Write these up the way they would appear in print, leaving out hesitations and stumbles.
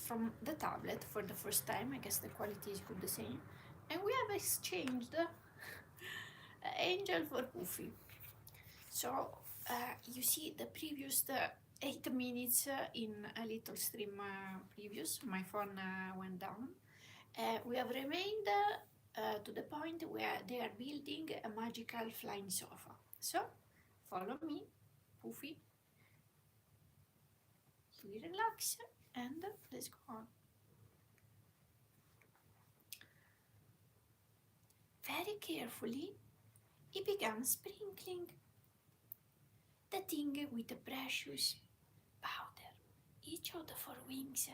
from the tablet for the first time. I guess the quality is good the same. And we have exchanged Angel for Poofy. So you see the previous 8 minutes in a little stream previous. My phone went down. We have remained to the point where they are building a magical flying sofa. So follow me, Poofy. We relax and let's go on. Very carefully, he began sprinkling the thing with the precious powder. Each of the 4 wings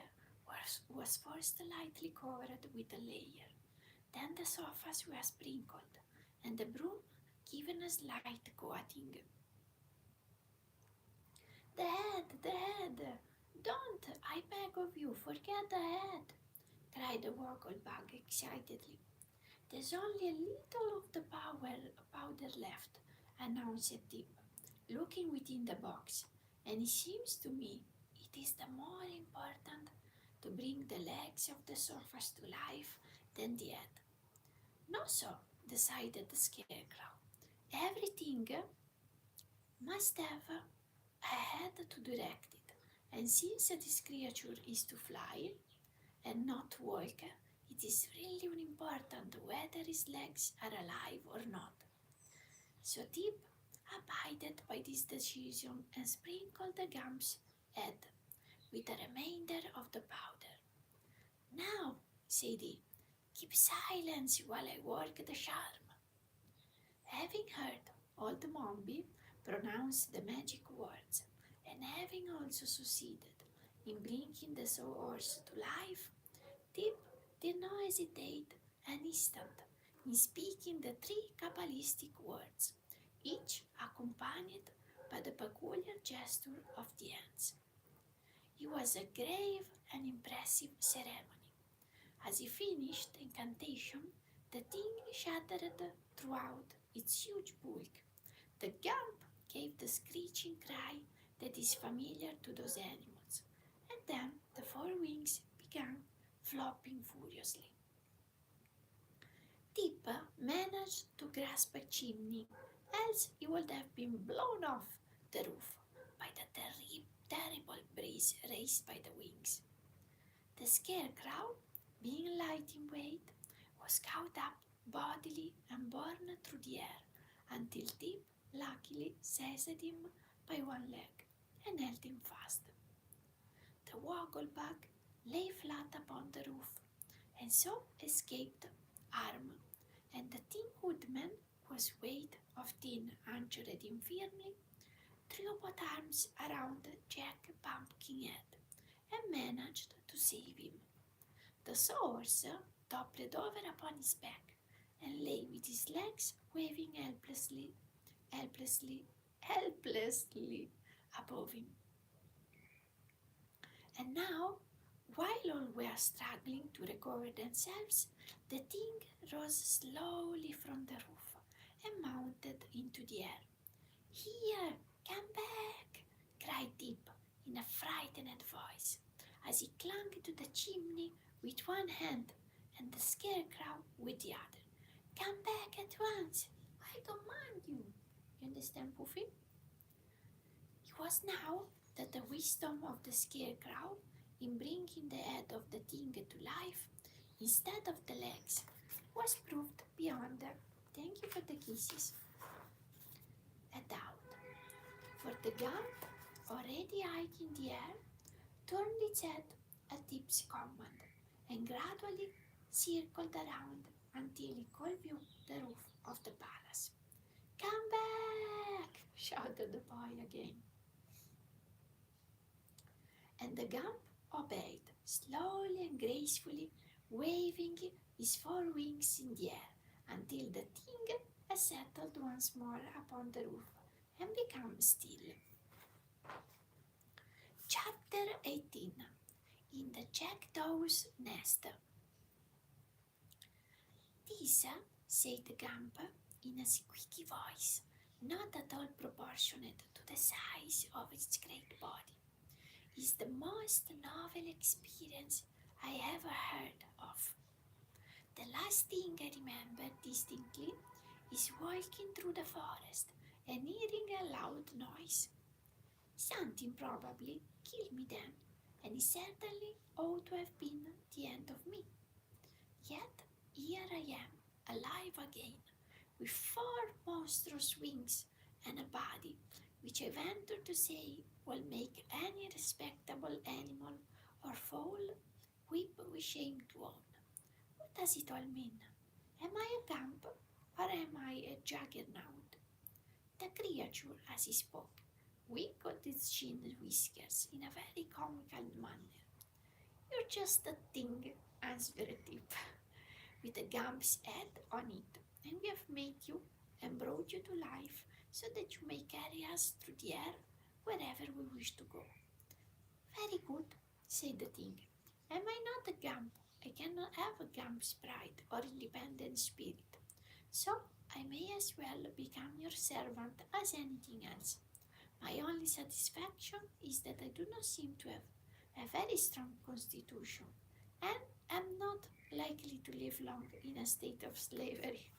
was first lightly covered with a layer. Then the sofas were sprinkled, and the broom given a slight coating. The head! Don't, I beg of you, forget the head! Cried the Wogglebug excitedly. There's only a little of the powder left, announced Tip, looking within the box, and it seems to me it is the more important to bring the legs of the sofas to life than the head. Not so, decided the Scarecrow. Everything must have a head to direct it, and since this creature is to fly and not to walk, it is really important whether his legs are alive or not. So Tip abided by this decision and sprinkled the Gump's head with the remainder of the powder. Now, said he, keep silence while I work the charm. Having heard old Mombi pronounce the magic words, and having also succeeded in bringing the horse to life, Tip did not hesitate an instant in speaking the 3 cabalistic words, each accompanied by the peculiar gesture of the hands. It was a grave and impressive ceremony. As he finished the incantation, the thing shuddered throughout its huge bulk. The Gump gave the screeching cry that is familiar to those animals, and then the 4 wings began flopping furiously. Tip managed to grasp a chimney, else he would have been blown off the roof by the terrible breeze raised by the wings. The Scarecrow, being light in weight, was caught up bodily and borne through the air until Tip luckily seized him by one leg and held him fast. The Wogglebug lay flat upon the roof and so escaped harm, and the Tin Woodman, whose weight of tin anchored him firmly, threw both arms around Jack Pumpkinhead and managed to save him. The horse toppled over upon his back and lay with his legs waving helplessly above him. And now, while all were struggling to recover themselves, the thing rose slowly from the roof and mounted into the air. Here, come back, cried Tip in a frightened voice, as he clung to the chimney with one hand and the Scarecrow with the other. Come back at once, I command you. You understand, Poofy? It was now that the wisdom of the Scarecrow in bringing the head of the thing to life instead of the legs was proved beyond, thank you for the kisses, a doubt. For the Gump, already high in the air, turned its head at Tip's command and gradually circled around until he could view the roof of the palace. Come back, shouted the boy again. And the Gump obeyed, slowly and gracefully waving his 4 wings in the air until the thing has settled once more upon the roof and become still. Chapter 18. In the Jackdaw's Nest. This, said the Gump in a squeaky voice, not at all proportionate to the size of its great body, is the most novel experience I ever heard of. The last thing I remember distinctly is walking through the forest and hearing a loud noise. Something probably killed me then, and it certainly ought to have been the end of me. Yet here I am, alive again, with four monstrous wings and a body which I venture to say will make any respectable animal or fowl weep with shame to own. What does it all mean? Am I a camp or am I a juggernaut? The creature, as he spoke, wiggled its chin and whiskers in a very comical manner. You're just a thing, answered Tip, with a gump's head on it, and we have made you and brought you to life so that you may carry us through the air wherever we wish to go. Very good, said the thing. Am I not a gump? I cannot have a gump's pride or independent spirit, so I may as well become your servant as anything else. My only satisfaction is that I do not seem to have a very strong constitution, and am not likely to live long in a state of slavery.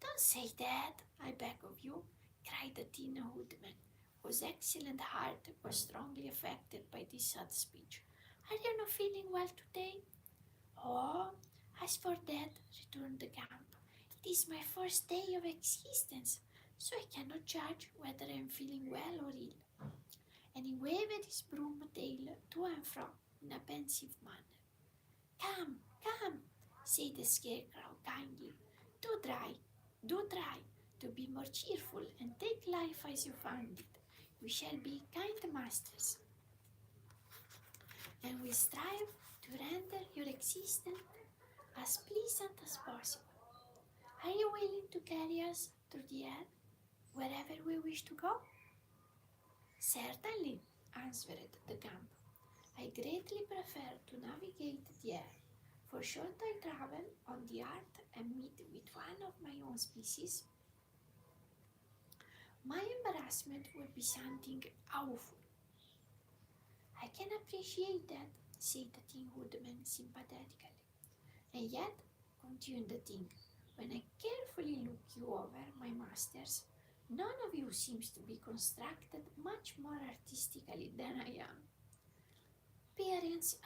Don't say that, I beg of you, cried the Tin Woodman, whose excellent heart was strongly affected by this sad speech. Are you not feeling well today? Oh, as for that, returned the Gamp, it is my first day of existence, so I cannot judge whether I am feeling well or ill. And he waved his broom tail to and fro in a pensive manner. Come, come, said the Scarecrow kindly. Do try to be more cheerful and take life as you found it. We shall be kind masters, and will strive to render your existence as pleasant as possible. Are you willing to carry us through the air wherever we wish to go? Certainly, answered the Gamp. I greatly prefer to navigate the air, for should I travel on the earth and meet with one of my own species, my embarrassment will be something awful. I can appreciate that, said the Tin Woodman sympathetically. And yet, continued the Tin, when I carefully look you over, my masters, none of you seems to be constructed much more artistically than I am.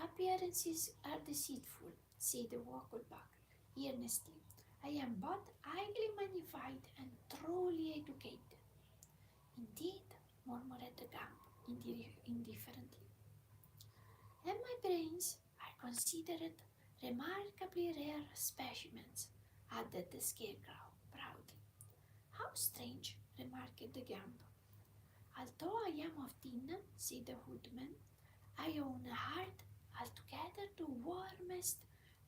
Appearances are deceitful, said the Wogglebug earnestly. I am but highly magnified and truly educated. Indeed, murmured the Gamp indifferently. And my brains are considered remarkably rare specimens, added the Scarecrow proudly. How strange, remarked the Gamp. Although I am of tin, said the Woodman, I own a heart altogether the warmest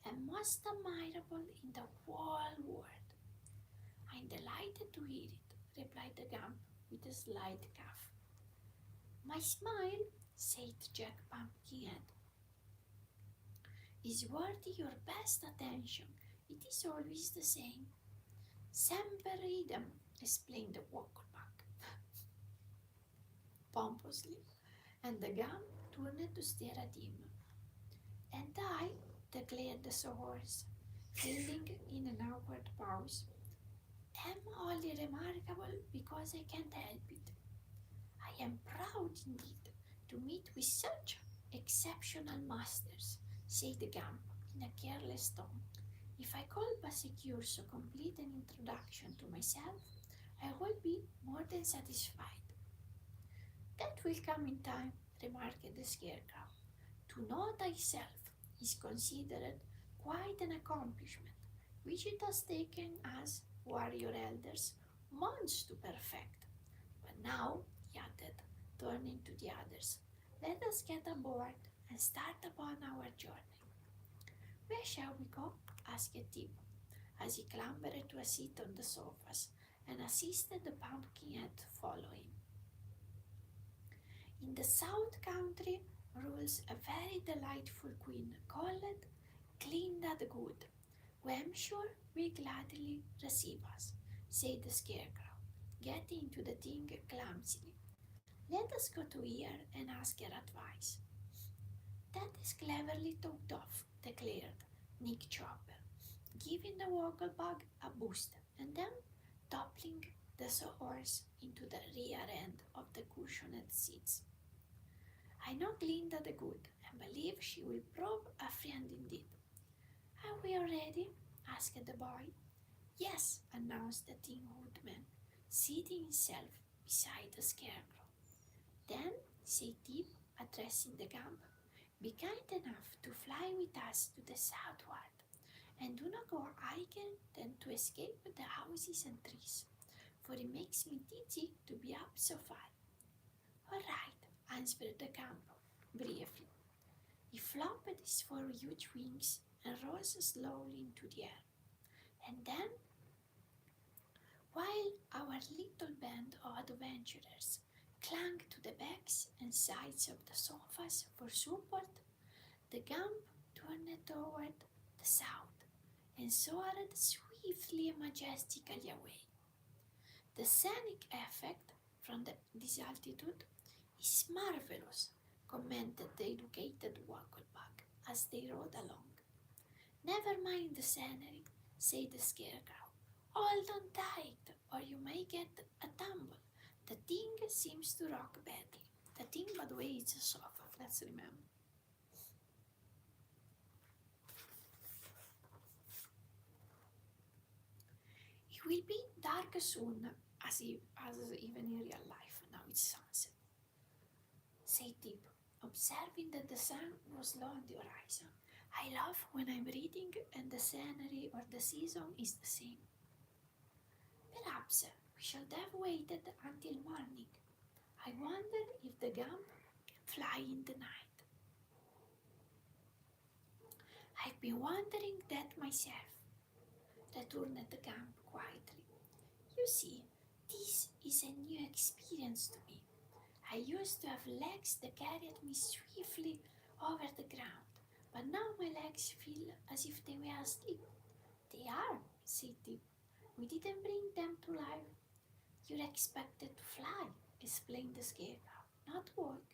and most admirable in the whole world. I am delighted to hear it, replied the Gamp with a slight cough. My smile, said Jack Pumpkinhead, is worthy your best attention. It is always the same. Semper idem, explained the Wogglebug pompously, and the Gamp turned to stare at him. And I, declared the Sawhorse, filling in an awkward pause, am only remarkable because I can't help it. I am proud indeed to meet with such exceptional masters, said the Gamp in a careless tone. If I could but secure so complete an introduction to myself, I will be more than satisfied. That will come in time, remarked the Scarecrow. To know thyself is considered quite an accomplishment, which it has taken us, who are your elders, months to perfect. But now, he added, turning to the others, let us get aboard and start upon our journey. Where shall we go? Asked Tip, as he clambered to a seat on the sofas and assisted the Pumpkinhead to follow him. In the South Country rules a very delightful queen called Glinda the Good, who I'm sure will gladly receive us, said the Scarecrow, getting into the thing clumsily. Let us go to her and ask her advice. That is cleverly thought of, declared Nick Chopper, giving the Wogglebug a boost and then toppling the horse into the rear end of the cushioned seats. I know Glinda the Good and believe she will prove a friend indeed. Are we all ready? Asked the boy. Yes, announced the Tin Woodman, seating himself beside the Scarecrow. Then, said Tip, addressing the Gump, be kind enough to fly with us to the southward, and do not go higher than to escape the houses and trees, for it makes me dizzy to be up so far. All right, answered the Gump briefly. He flopped his four huge wings and rose slowly into the air. And then, while our little band of adventurers clung to the backs and sides of the sofas for support, the Gump turned toward the south and soared swiftly and majestically away. The scenic effect from this altitude is marvelous, commented the educated Wogglebug as they rode along. Never mind the scenery, said the Scarecrow. Hold on tight, or you may get a tumble. The thing seems to rock badly. The thing, by the way, is a sofa, let's remember. It will be dark soon, as even in real life. Now it's sunset, said Tip, observing that the sun was low on the horizon. I love when I'm reading and the scenery or the season is the same. Perhaps we should have waited until morning. I wonder if the Gump can fly in the night. I've been wondering that myself, returned the Gump quietly. You see, this is a new experience to me. I used to have legs that carried me swiftly over the ground, but now my legs feel as if they were asleep. They are, said Tip. We didn't bring them to life. You're expected to fly, explained the Scarecrow, not walk.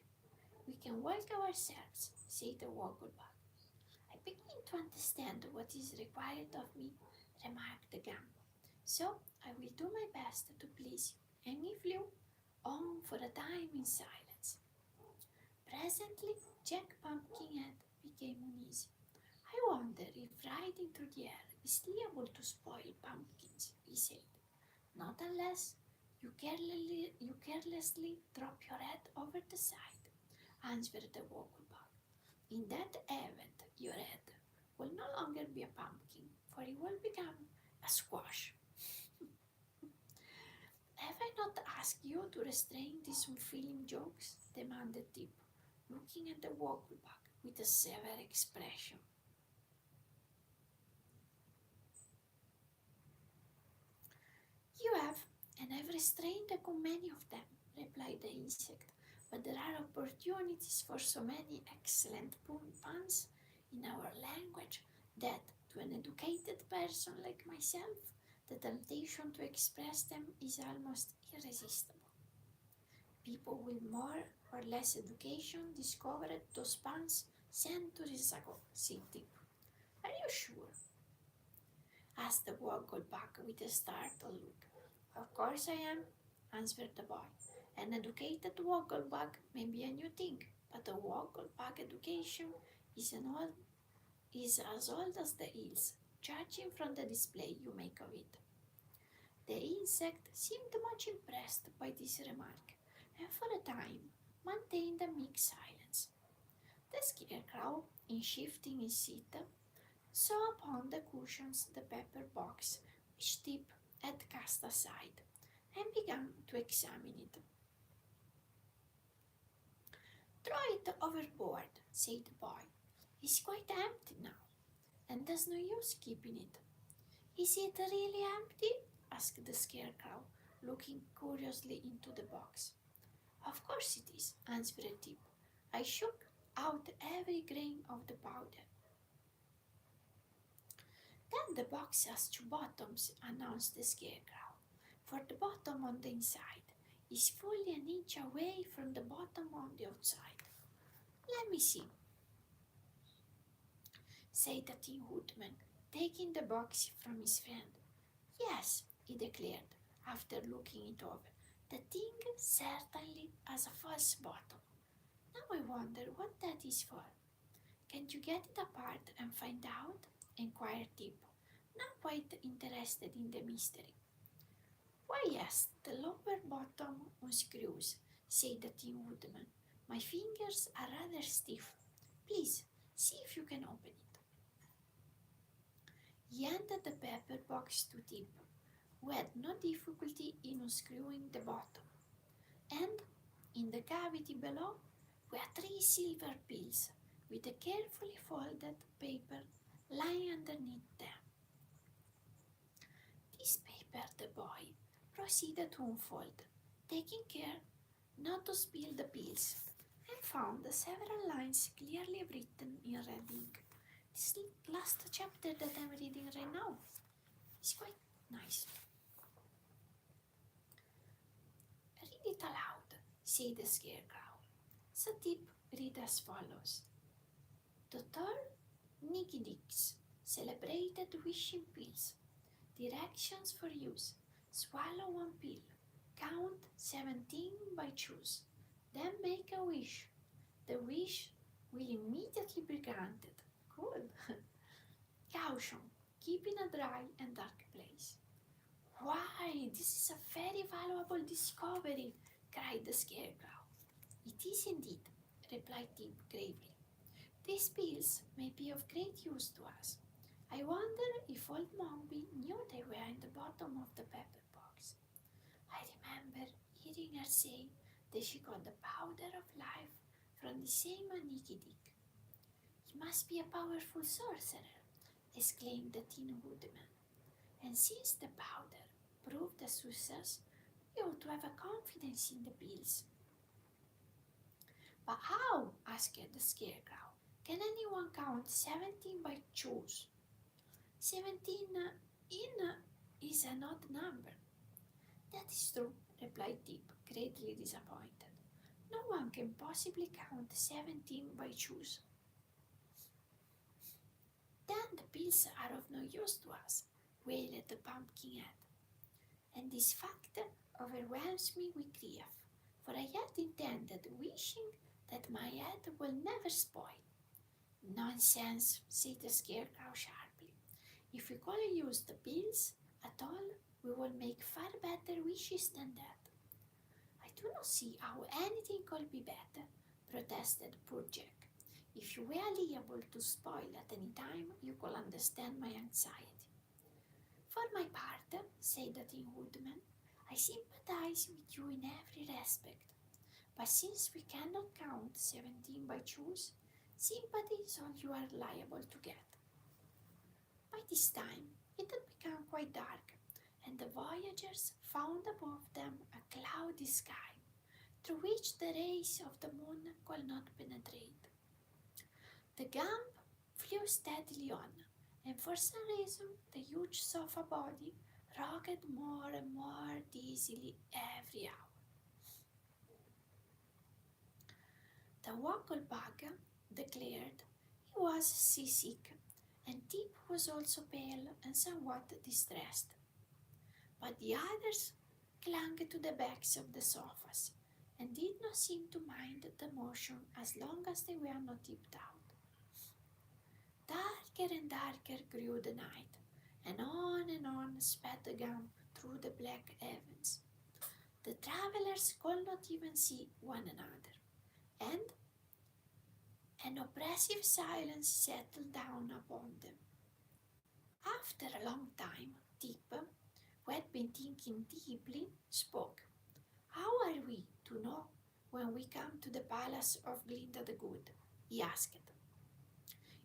We can walk ourselves, said the Wogglebug. I begin to understand what is required of me, remarked the Gump. So I will do my best to please you. And he flew on for a time in silence. Presently, Jack Pumpkinhead became uneasy. I wonder if riding through the air is liable to spoil pumpkins, he said. Not unless you carelessly drop your head over the side, answered the Wogglebug. In that event, your head will no longer be a pumpkin, for it will become a squash. Have I not asked you to restrain these unfeeling jokes? Demanded Tip, looking at the Wogglebug with a severe expression. You have, and I've restrained a good many of them, replied the insect, but there are opportunities for so many excellent puns in our language that, to an educated person like myself, the temptation to express them is almost irresistible. People with more or less education discovered those puns centuries ago, said Tip. Are you sure? Asked the Wogglebug with a startled look. Of course I am, answered the boy. An educated Wogglebug may be a new thing, but a Wogglebug education is as old as the hills, judging from the display you make of it. The insect seemed much impressed by this remark, and for a time maintained a mixed silence. The Scarecrow, in shifting his seat, saw upon the cushions the pepper box which Tip had cast aside, and began to examine it. Throw it overboard, said the boy. It's quite empty now, and there's no use keeping it. Is it really empty? Asked the Scarecrow, looking curiously into the box. Of course it is, answered Tip. I shook out every grain of the powder. Then the box has two bottoms, announced the Scarecrow. For the bottom on the inside, is fully an inch away from the bottom on the outside. Let me see, said the Tin Woodman, taking the box from his friend. Yes, he declared, after looking it over. The thing certainly has a false bottom. Now I wonder what that is for. Can't you get it apart and find out? Inquired Tip, not quite interested in the mystery. Why, yes, the lower bottom unscrews, said the Tin Woodman. My fingers are rather stiff. Please, see if you can open it. He handed the paper box to Tip, who had no difficulty in unscrewing the bottom. And in the cavity below were 3 silver pills with a carefully folded paper lying underneath them. This paper the boy proceeded to unfold, taking care not to spill the pills, and found several lines clearly written in red ink. This last chapter that I'm reading right now is quite nice. Read it aloud, said the Scarecrow. So Tip read as follows. Dr. Nicky Dick's celebrated wishing pills. Directions for use. Swallow 1 pill. Count 17 by choose. Then make a wish. The wish will immediately be granted. Good. Caution. Keep in a dry and dark place. Why, this is a very valuable discovery, cried the Scarecrow. It is indeed, replied Tip gravely. These pills may be of great use to us. I wonder if old Mombi knew they were in the bottom of the pepper box. I remember hearing her say that she got the powder of life from the same Nicky Dick. He must be a powerful sorcerer, exclaimed the Tin Woodman. And since the powder proved a success, we ought to have a confidence in the pills. But how? Asked the Scarecrow. Can anyone count 17 by choose? 17 is an odd number. That is true, replied Tip, greatly disappointed. No one can possibly count 17 by choose. Then the pills are of no use to us, wailed the Pumpkinhead. And this fact overwhelms me with grief, for I had intended wishing that my head will never spoil. Nonsense, said the Scarecrow sharply. If we can't use the pills at all, we will make far better wishes than that. I do not see how anything could be better, protested poor Jack. If you were liable to spoil at any time, you could understand my anxiety. For my part, said the Tin Woodman, I sympathize with you in every respect. But since we cannot count 17 by choose, sympathy is all you are liable to get. By this time, it had become quite dark, and the voyagers found above them a cloudy sky, through which the rays of the moon could not penetrate. The Gump flew steadily on, and for some reason the huge sofa body rocked more and more dizzily every hour. The Wogglebug declared he was seasick, and Tip was also pale and somewhat distressed. But the others clung to the backs of the sofas, and did not seem to mind the motion as long as they were not tipped out. Darker and darker grew the night, and on sped the Gump through the black heavens. The travellers could not even see one another, and an oppressive silence settled down upon them. After a long time, Tip, who had been thinking deeply, spoke. How are we to know when we come to the palace of Glinda the Good? He asked.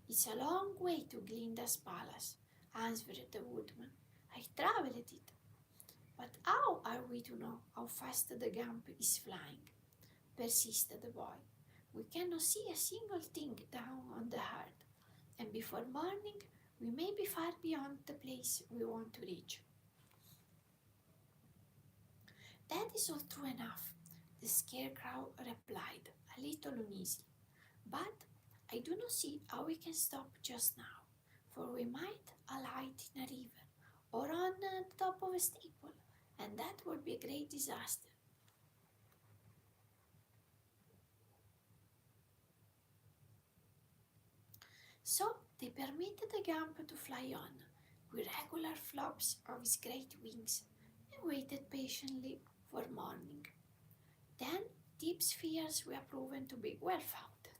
It's a long way to Glinda's palace, answered the Woodman. I travelled it. But how are we to know how fast the Gump is flying? Persisted the boy. We cannot see a single thing down on the earth, and before morning we may be far beyond the place we want to reach. "That is all true enough," the Scarecrow replied, a little uneasily. "But I do not see how we can stop just now, for we might alight in a river or on the top of a steeple, and that would be a great disaster." So they permitted the Gump to fly on, with regular flops of his great wings, and waited patiently for morning. Then Deep's fears were proven to be well founded.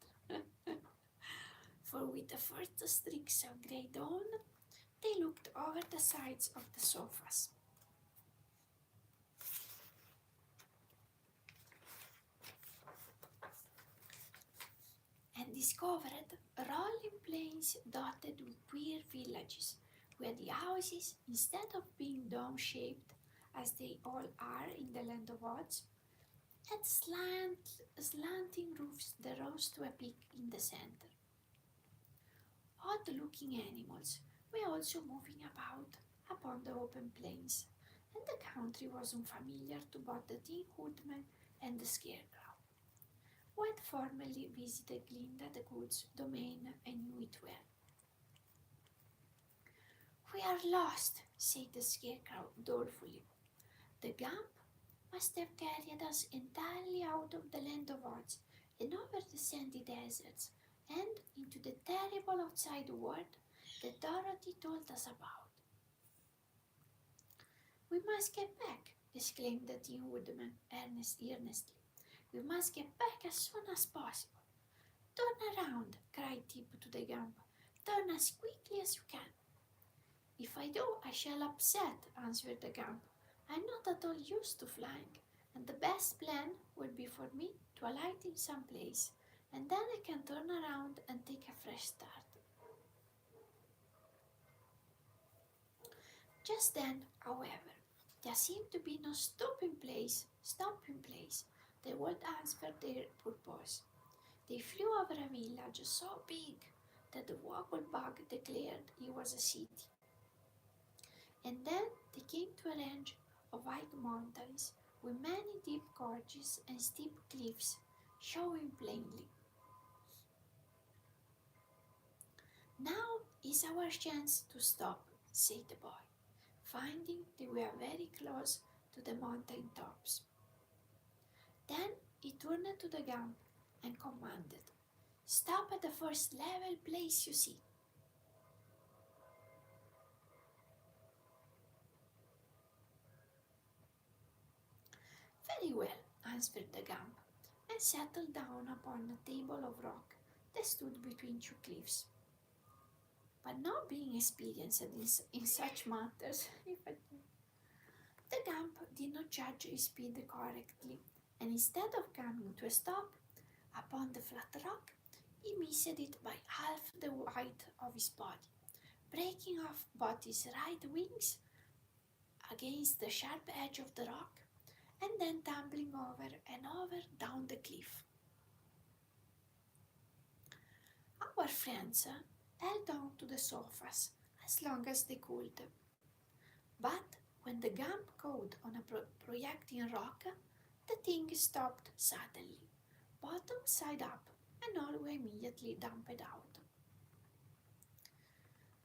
For with the first streaks of grey dawn, they looked over the sides of the sofas. And discovered rolling plains dotted with queer villages, where the houses, instead of being dome-shaped, as they all are in the Land of Oz, had slanting roofs that rose to a peak in the center. Odd-looking animals were also moving about upon the open plains, and the country was unfamiliar to both the Tin Woodman and the Scarecrow, who had formerly visited Glinda the Good's domain and knew it well. "We are lost," said the Scarecrow dolefully. "The Gump must have carried us entirely out of the Land of Oz and over the sandy deserts and into the terrible outside world that Dorothy told us about." "We must get back," exclaimed the Tin Woodman earnestly. "We must get back as soon as possible." "Turn around," cried Tip to the Gump. "Turn as quickly as you can." "If I do, I shall upset," answered the Gump. "I'm not at all used to flying, and the best plan would be for me to alight in some place, and then I can turn around and take a fresh start." Just then, however, there seemed to be no stopping place, that would answer their purpose. They flew over a village so big that the Wogglebug declared it was a city. And then they came to a range of high mountains with many deep gorges and steep cliffs showing plainly. "Now is our chance to stop," said the boy, finding they were very close to the mountain tops. Then he turned to the Gump and commanded, "Stop at the first level place you see." "Very well," answered the Gump, and settled down upon a table of rock that stood between two cliffs. But not being experienced in such matters, the Gump did not judge his speed correctly, and instead of coming to a stop upon the flat rock, he missed it by half the height of his body, breaking off both his right wings against the sharp edge of the rock, and then tumbling over and over down the cliff. Our friends held on to the sofas as long as they could, but when the Gump caught on a projecting rock, the thing stopped suddenly, bottom side up, and all were immediately dumped out.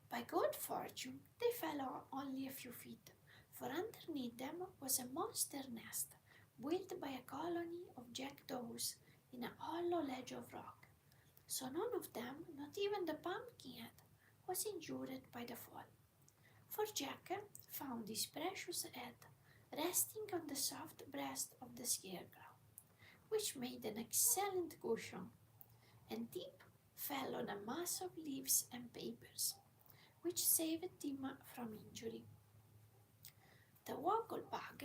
By good fortune, they fell only a few feet, for underneath them was a monster nest built by a colony of jackdaws in a hollow ledge of rock. So none of them, not even the Pumpkinhead, was injured by the fall, for Jack found his precious head resting on the soft breast of the Scarecrow, which made an excellent cushion, and Tip fell on a mass of leaves and papers, which saved him from injury. The Wogglebug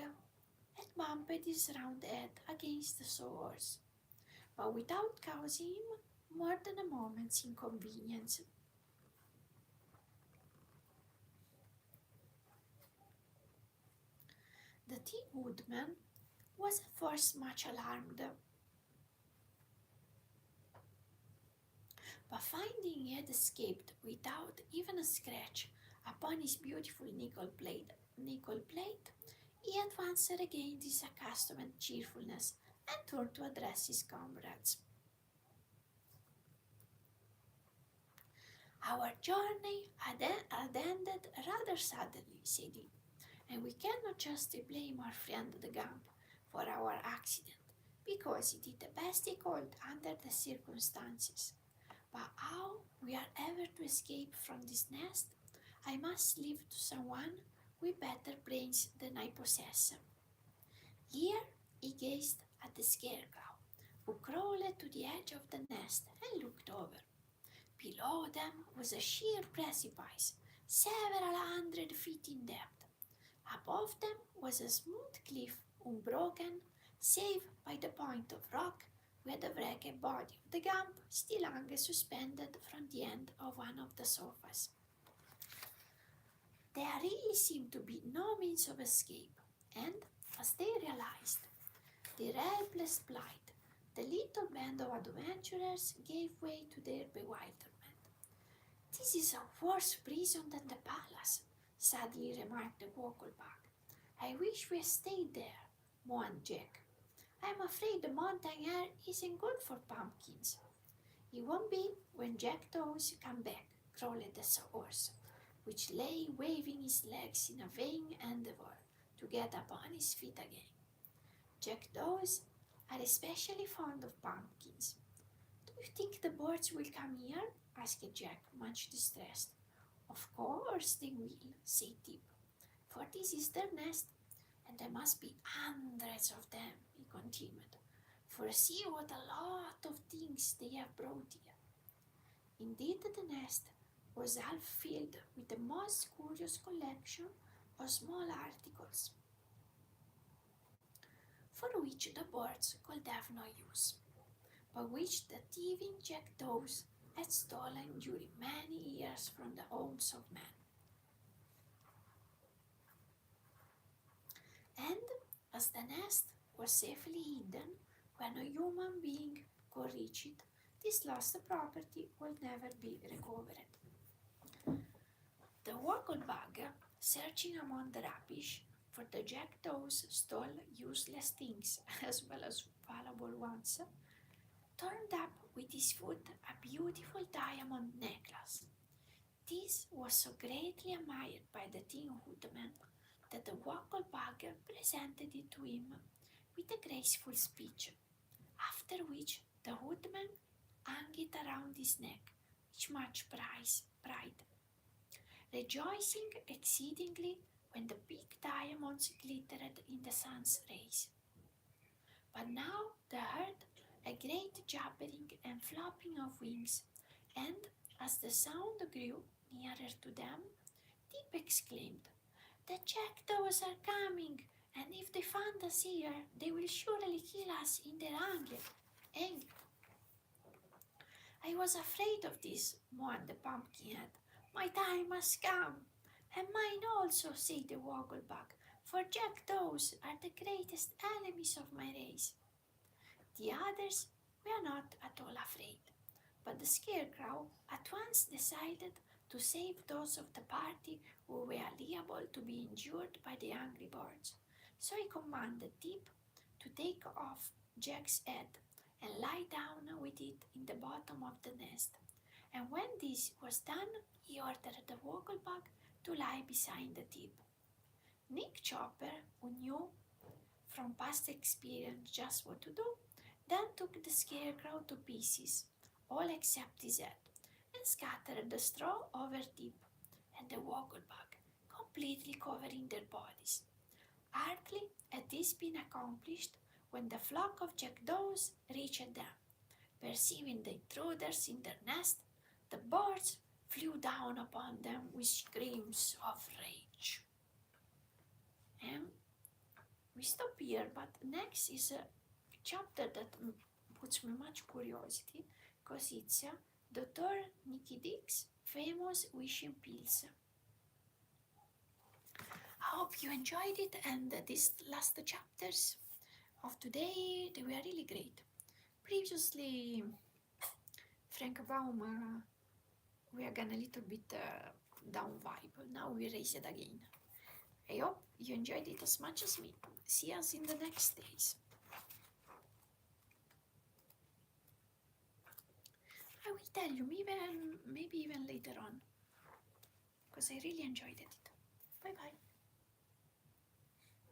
had bumped his round head against the sawhorse, but without causing him more than a moment's inconvenience. The Tin Woodman was at first much alarmed, but finding he had escaped without even a scratch upon his beautiful nickel plate, He at once regained his accustomed cheerfulness and turned to address his comrades. "Our journey had ended rather suddenly," said he, "and we cannot justly blame our friend the Gump for our accident, because he did the best he could under the circumstances. But how we are ever to escape from this nest, I must leave to someone with better brains than I possess." Here he gazed at the scarecrow, who crawled to the edge of the nest and looked over. Below them was a sheer precipice, several hundred feet in depth. Above them was a smooth cliff, unbroken, save by the point of rock where the wrecked body of the Gump still hung suspended from the end of one of the sofas. There really seemed to be no means of escape, and as they realized their helpless plight, the little band of adventurers gave way to their bewilderment. "This is a worse prison than the palace," sadly remarked the Wogglebug. "I wish we had stayed there," mourned Jack. "I'm afraid the mountain air isn't good for pumpkins." "It won't be when Jack Dawes come back," growled the horse, which lay waving his legs in a vain endeavour to get upon his feet again. Jack Dawes are especially fond of pumpkins. "Do you think the birds will come here?" asked Jack, much distressed. "Of course they will," said Tip, "for this is their nest, and there must be hundreds of them," he continued, "for see what a lot of things they have brought here." Indeed, the nest was half filled with the most curious collection of small articles, for which the birds could have no use, but which the thieving jackdaws had stolen during many years from the homes of men. And as the nest was safely hidden where no human being could reach it, this lost property will never be recovered. The Wogglebug, searching among the rubbish for the jackdaws stole useless things as well as valuable ones, turned up with his foot a beautiful diamond necklace. This was so greatly admired by the Tin Woodman that the Wogglebug presented it to him with a graceful speech, after which the Woodman hung it around his neck with much pride, rejoicing exceedingly when the big diamonds glittered in the sun's rays. But now they heard a great jabbering and flapping of wings, and as the sound grew nearer to them, Tip exclaimed, "The jackdaws are coming, and if they find us here, they will surely kill us in their anger." "I was afraid of this," mourned the Pumpkinhead. "My time has come." "And mine also," said the Wogglebug, "for jackdaws are the greatest enemies of my race." The others were not at all afraid, but the Scarecrow at once decided to save those of the party who were liable to be injured by the angry birds. So he commanded Tip to take off Jack's head and lie down with it in the bottom of the nest. And when this was done, he ordered the Wogglebug to lie beside the Tip. Nick Chopper, who knew from past experience just what to do, then took the Scarecrow to pieces, all except his head, and scattered the straw over Tip and the Wogglebug, completely covering their bodies. Hardly had this been accomplished when the flock of jackdaws reached them. Perceiving the intruders in their nest, the birds flew down upon them with screams of rage. And we stop here, but next is a chapter that puts me much curiosity, because it's Dr. Nicky Dick's famous wishing pills. I hope you enjoyed it, and these last chapters of today, they were really great. Previously, Frank Baum, we are gonna a little bit down vibe. Now we raise it again. I hope you enjoyed it as much as me. See us in the next days. I will tell you, maybe even later on, because I really enjoyed it. Bye bye.